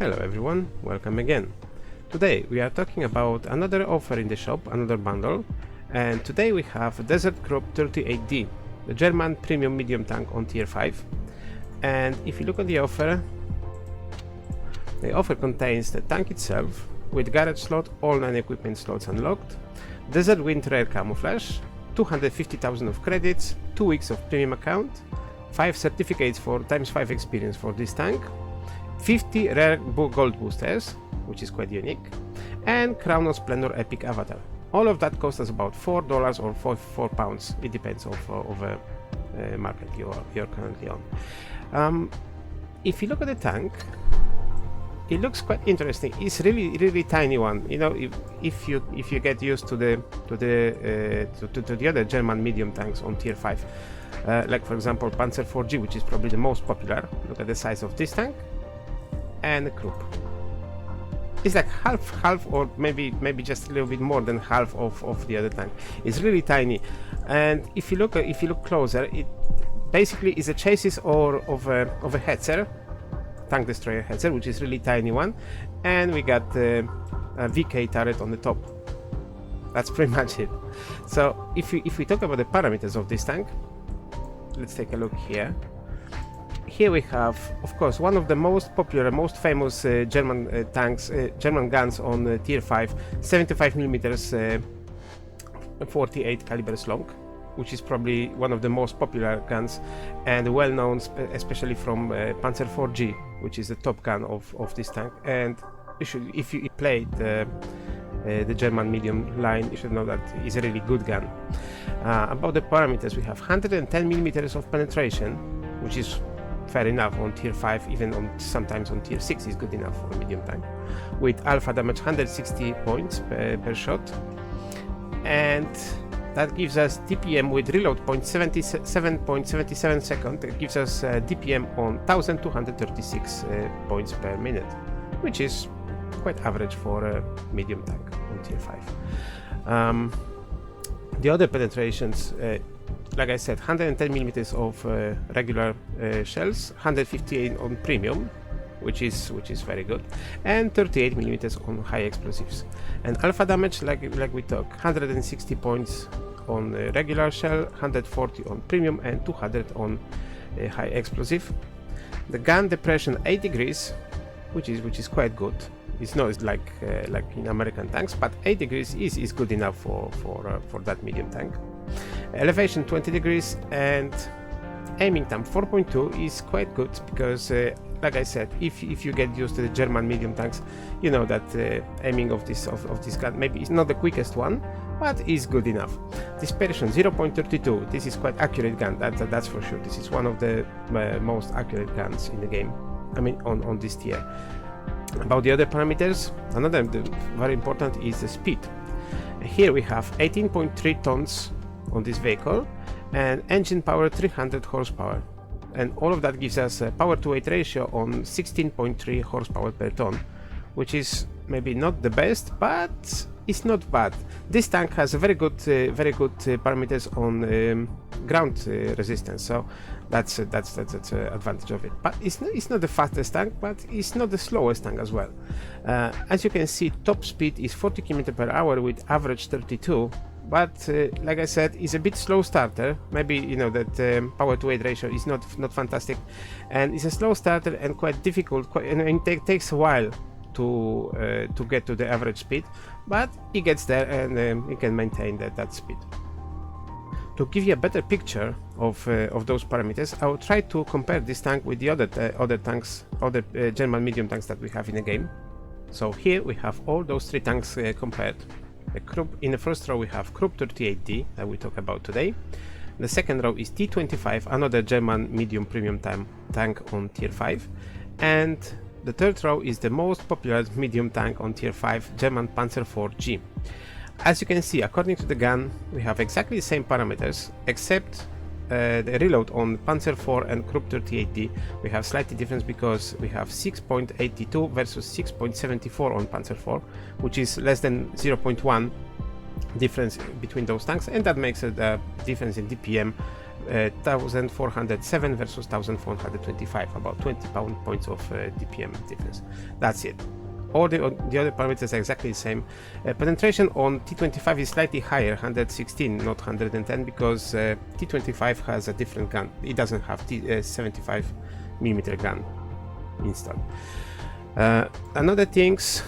Hello everyone, welcome again. Today we are talking about another offer in the shop, another bundle, and today we have Desert KRUPP 38D, the German premium medium tank on tier 5. And if you look at the offer contains the tank itself with garage slot, all 9 equipment slots unlocked, Desert Wind rare camouflage, 250,000 of credits, 2 weeks of premium account, 5 certificates for ×5 experience for this tank, 50 rare gold boosters, which is quite unique, and Crown of Splendor epic avatar. All of that costs us about $4 or £4. It depends of market you're currently on. If you look at the tank, it looks quite interesting. It's really tiny one. You know, if you get used to the other German medium tanks on tier 5, like for example Panzer IV-G, which is probably the most popular. Look at the size of this tank and the KRUPP. It's like half or maybe just a little bit more than half of the other tank. It's really tiny, and if you look closer, it basically is a chassis of a Hetzer, tank destroyer Hetzer, which is really tiny one, and we got a VK turret on the top. That's pretty much it. So if we talk about the parameters of this tank, let's take a look here. Here we have, of course, one of the most popular, most famous German tanks, German guns on tier 5, 75mm 48 calibers long, which is probably one of the most popular guns and well known, especially from Panzer IV-G, which is the top gun of this tank. And if you played the German medium line, you should know that it's a really good gun. About the parameters, we have 110mm of penetration, which is fair enough on tier 5, even sometimes on tier 6 is good enough for a medium tank, with alpha damage 160 points per shot, and that gives us DPM with reload point 77.77 seconds. It gives us DPM on 1236 points per minute, which is quite average for a medium tank on tier 5. The other penetrations, like I said, 110mm of regular shells, 158 on premium, which is very good, and 38mm on high explosives. And alpha damage, like we talked, 160 points on regular shell, 140 on premium, and 200 on high explosive. The gun depression 8 degrees, which is quite good. It's not like in American tanks, but 8 degrees is good enough for that medium tank. Elevation 20 degrees, and aiming time 4.2 is quite good because, like I said, if you get used to the German medium tanks, you know that aiming of this gun maybe is not the quickest one, but is good enough. Dispersion 0.32. This is quite accurate gun. That's for sure. This is one of the most accurate guns in the game. I mean, on this tier. About the other parameters, another very important is the speed. Here we have 18.3 tons on this vehicle and engine power 300 horsepower, and all of that gives us a power to weight ratio on 16.3 horsepower per ton, which is maybe not the best, but it's not bad. This tank has a very good parameters on ground resistance, so that's an advantage of it. But it's not the fastest tank, but it's not the slowest tank as well. As you can see, top speed is 40 km per hour with average 32. But like I said, it's a bit slow starter. Maybe you know that power to weight ratio is not fantastic, and it's a slow starter and quite difficult. And it takes a while to get to the average speed, but it gets there, and it can maintain that speed. To give you a better picture of those parameters, I will try to compare this tank with the other German medium tanks that we have in the game. So here we have all those 3 tanks compared. The KRUPP, in the first row we have KRUPP 38D that we talk about today. The second row is T25, another German medium premium tank on tier 5, and the third row is the most popular medium tank on tier 5, German Panzer IV-G. As you can see, according to the gun, we have exactly the same parameters, except the reload on Panzer IV and KRUPP 38D. We have slightly difference because we have 6.82 versus 6.74 on Panzer IV, which is less than 0.1 difference between those tanks, and that makes a difference in DPM 1407 versus 1425, about 20 points of DPM difference. That's it. All the other parameters are exactly the same. Penetration on T25 is slightly higher, 116, not 110, because T25 has a different gun. It doesn't have 75mm gun installed. Another things,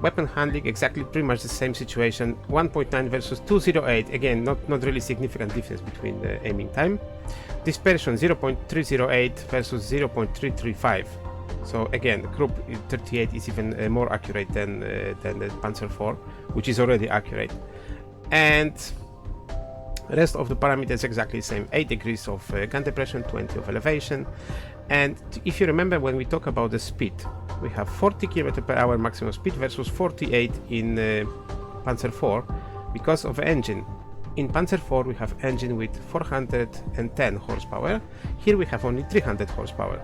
weapon handling, exactly pretty much the same situation. 1.9 versus 208. Again, not really significant difference between the aiming time. Dispersion 0.308 versus 0.335. So again, the KRUPP 38 is even more accurate than the Panzer IV, which is already accurate. And rest of the parameters exactly the same. 8 degrees of gun depression, 20 of elevation. And if you remember, when we talk about the speed, we have 40 km/h maximum speed versus 48 in Panzer IV because of engine. In Panzer IV we have engine with 410 horsepower. Here we have only 300 horsepower.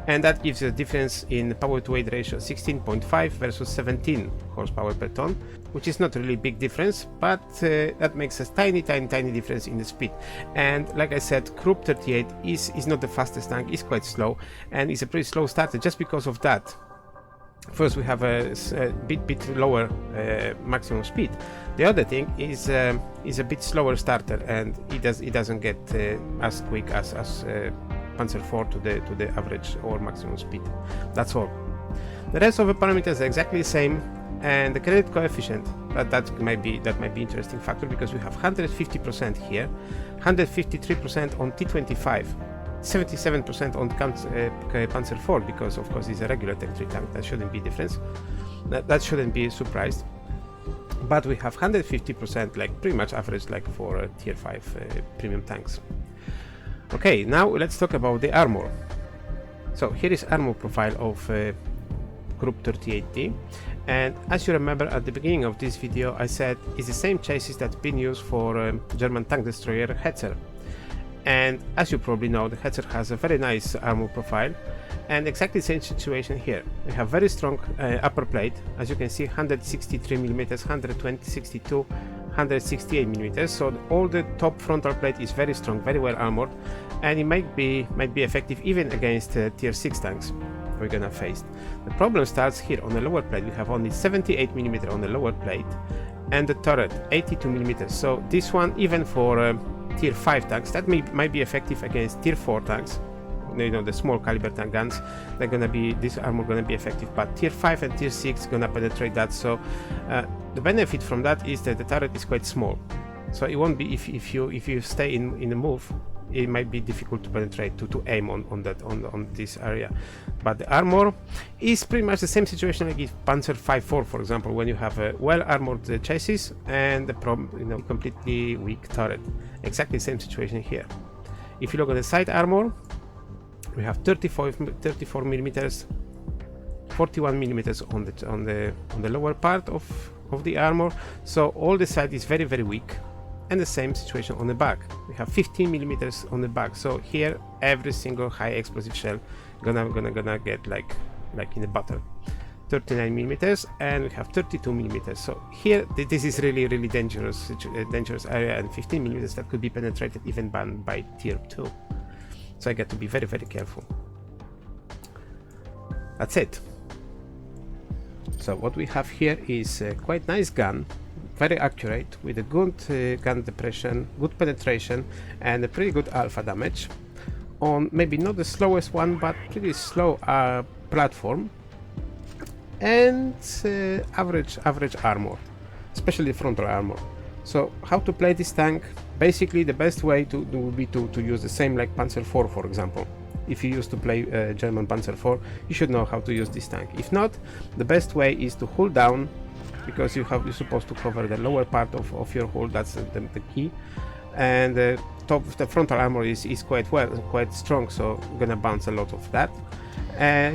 And that gives a difference in power to weight ratio 16.5 versus 17 horsepower per ton, which is not really big difference, but that makes a tiny difference in the speed. And like I said, KRUPP 38 is not the fastest tank, is quite slow, and is a pretty slow starter just because of that. First, we have a bit lower maximum speed. The other thing is a bit slower starter, and it doesn't get as quick as Panzer IV to the average or maximum speed. That's all. The rest of the parameters are exactly the same, and the credit coefficient that might be interesting factor, because we have 150% here, 153% on T25, 77% on Panzer IV, because of course it's a regular Tech 3 tank. That shouldn't be difference. That shouldn't be surprised. But we have 150%, like pretty much average, like for tier 5 premium tanks. Okay, now let's talk about the armor. So here is armor profile of KRUPP 38D, and as you remember at the beginning of this video I said it's the same chassis that's been used for German tank destroyer Hetzer. And as you probably know, the Hetzer has a very nice armor profile, and exactly the same situation here. We have very strong upper plate, as you can see, 163mm, 120, 62, 168mm. So all the top frontal plate is very strong, very well armored, and it might be effective even against tier 6 tanks we're gonna face. The problem starts here on the lower plate. We have only 78mm on the lower plate, and the turret 82mm. So this one, even for tier 5 tanks, that might be effective against tier 4 tanks. You know, the small caliber tank guns, they're gonna be, this armor gonna be effective, but tier 5 and tier 6 gonna penetrate that. So the benefit from that is that the turret is quite small, so it won't be, if you stay in the move, it might be difficult to penetrate, to aim on this area. But the armor is pretty much the same situation like if Panzer V4, for example, when you have a well armored chassis and the completely weak turret. Exactly the same situation here. If you look at the side armor, we have 34mm, 41mm on the lower part of the armor. So all the side is very weak. And the same situation on the back. We have 15mm on the back. So here every single high explosive shell gonna get like in the battle. 39mm, and we have 32mm. So here this is really dangerous area, and 15mm that could be penetrated even by tier 2. So I got to be very careful. That's it. So what we have here is a quite nice gun, very accurate, with a good gun depression, good penetration, and a pretty good alpha damage on maybe not the slowest one, but pretty slow platform, and average armor, especially frontal armor. So how to play this tank? Basically the best way would be to use the same like Panzer IV, for example. If you used to play German Panzer IV, you should know how to use this tank. If not, the best way is to hold down, because you're supposed to cover the lower part of your hull. That's the key. And the frontal armor is quite strong, so you're gonna bounce a lot of that.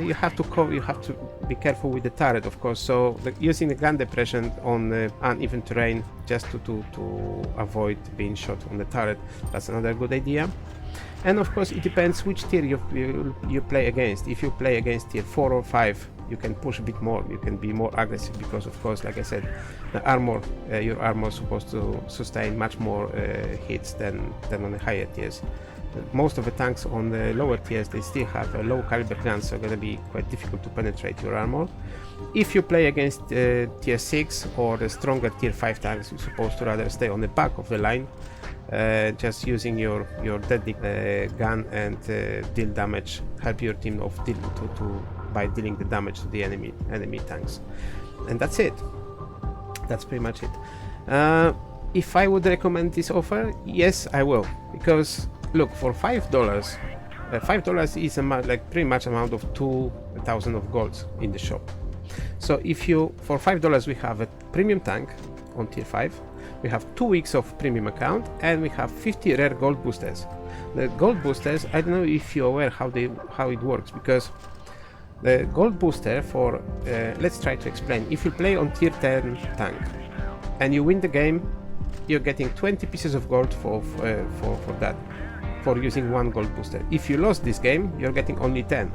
You have to be careful with the turret, of course. So using the gun depression on uneven terrain, just to avoid being shot on the turret, that's another good idea. And of course it depends which tier you play against. If you play against tier 4 or 5, you can push a bit more, you can be more aggressive, because of course, like I said, the armor, your armor is supposed to sustain much more hits than on the higher tiers. Most of the tanks on the lower tiers, they still have low caliber guns, so gonna be quite difficult to penetrate your armor. If you play against tier 6 or the stronger tier 5 tanks, you're supposed to rather stay on the back of the line, just using your deadly gun and deal damage, help your team of by dealing the damage to the enemy tanks. And that's it. That's pretty much it. If I would recommend this offer, yes, I will, because look, for $5, $5 is like pretty much amount of 2,000 of gold in the shop. So if you, for $5, we have a premium tank on tier 5, we have 2 weeks of premium account, and we have 50 rare gold boosters. The gold boosters, I don't know if you're aware how it works, because the gold booster for, let's try to explain. If you play on tier 10 tank and you win the game, you're getting 20 pieces of gold for that, for using one gold booster. If you lost this game, you're getting only 10,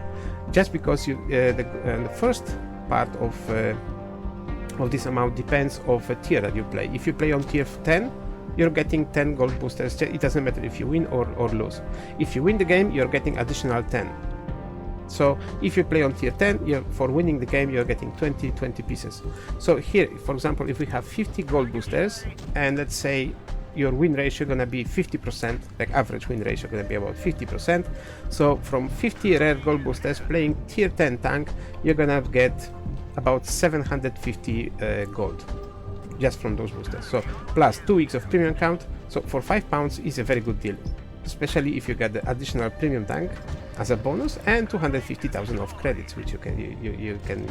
just because you the first part of this amount depends of a tier that you play. If you play on tier 10, you're getting 10 gold boosters. It doesn't matter if you win or lose. If you win the game, you're getting additional 10. So if you play on tier 10, for winning the game, you're getting 20 pieces. So here, for example, if we have 50 gold boosters, and let's say your win ratio gonna be 50%, like average win ratio gonna be about 50%. So from 50 rare gold boosters playing tier 10 tank, you're gonna get about 750 gold just from those boosters. So plus 2 weeks of premium account. So for £5 is a very good deal, especially if you get the additional premium tank as a bonus and 250,000 of credits, which you can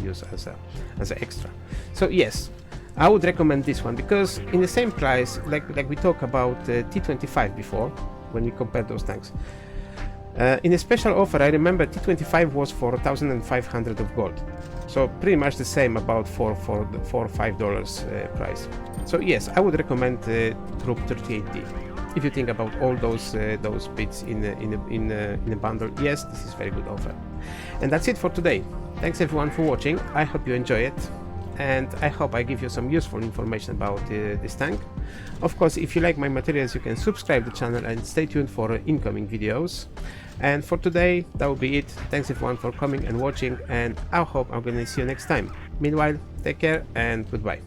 use as an extra. So yes, I would recommend this one, because in the same price, like we talked about T25 before, when we compared those tanks. In a special offer, I remember T25 was for 1,500 of gold, so pretty much the same, about $4 or $5 price. So yes, I would recommend KRUPP 38D. If you think about all those bits in a bundle, yes, this is a very good offer. And that's it for today. Thanks everyone for watching. I hope you enjoy it, and I hope I give you some useful information about this tank. Of course, if you like my materials, you can subscribe to the channel and stay tuned for incoming videos. And for today, that will be it. Thanks everyone for coming and watching, and I hope I'm gonna see you next time. Meanwhile, take care and goodbye.